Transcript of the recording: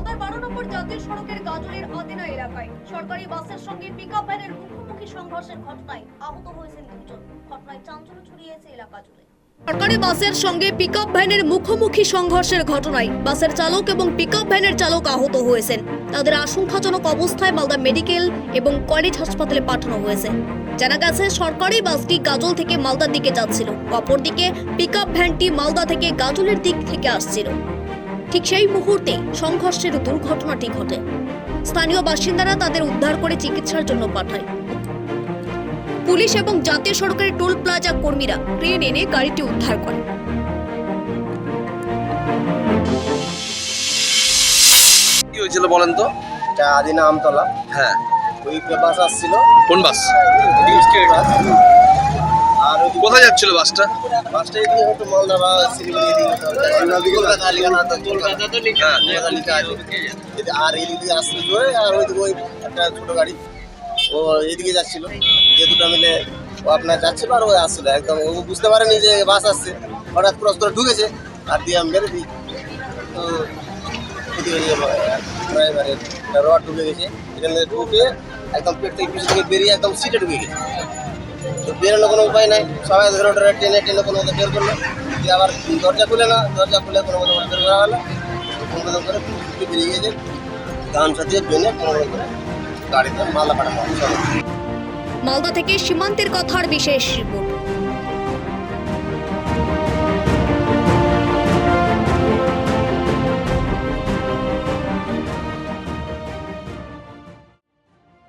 মালদার 12 নম্বর জাতীয় সড়কের গাজলের আদিনা এলাকায় সরকারি বাসের সঙ্গে পিকআপ ভ্যানের মুখোমুখি সংঘর্ষের ঘটনায় আহত হয়েছেন দুজন। ঘটনায় চাঞ্চল্য ছড়িয়েছে এলাকা জুড়ে। সরকারি বাসের সঙ্গে পিকআপ ভ্যানের মুখোমুখি সংঘর্ষের ঘটনায় বাসের চালক এবং পিকআপ ভ্যানের চালক আহত হয়েছেন। তাদের আশঙ্কাজনক অবস্থায় মালদা মেডিকেল এবং কলেজ হাসপাতালে পাঠানো হয়েছে। জানা গেছে সরকারি বাসটি গাজল থেকে মালদার দিকে যাচ্ছিল, অপরদিকে পিকআপ ভ্যানটি মালদা থেকে গাজলের দিক থেকে আসছিল। ঠিক সেই মুহূর্তে সংঘর্ষের দুর্ঘটনাটি ঘটে। স্থানীয় বাসিন্দারা তাদের উদ্ধার করে চিকিৎসার জন্য পাঠায়। পুলিশ এবং জাতীয় সড়কের টোল প্লাজা কর্মীরা ক্রেন এনে গাড়িটি উদ্ধার করে। কি হয়েছিল বলেন তো? এটা আদিনা আমতলা। হ্যাঁ, ওই বাস আসছিল। কোন বাস? বাস। আর ওই কোথায় যাচ্ছিল বাসটা? বাসটা এদিকে হয়তো মালদা বা শিলিগুড়ি এদিকে কলকাতা লেখা না তো কলকাতা তো লেখা আছে। আর এদিকে আসছিল জোরে, আর ওইদিকে ওই একটা ছোট গাড়ি ও এদিকে যাচ্ছিল। যে দুটো মিলে ও আপনার যাচ্ছিল আর ও আসছিল, একদম ও বুঝতে পারেনি যে বাস আসছে, হঠাৎ ক্রস করে ঢুকেছে আর দিয়ে আমি মেরে দিই। তো এদিকে ড্রাইভারের রড ঢুকে গেছে, এখানে ঢুকে একদম পেট থেকে পিছন থেকে বেরিয়ে একদম সিটে ঢুকে গেছে। তো বেরোনো কোনো উপায় নাই, সবাই ধরে ধরে টেনে টেনে কোনো মতো বের করলো, দিয়ে আবার দরজা খুলে না, দরজা খুলে কোনো মতো বের করা হলো, কোনো মতো করে বেরিয়ে গেছে। গান সাজিয়ে বেনে কোনো মতো করে গাড়িতে মালদা পাঠানো। মালদা থেকে সীমান্তের কথার বিশেষ রিপোর্ট।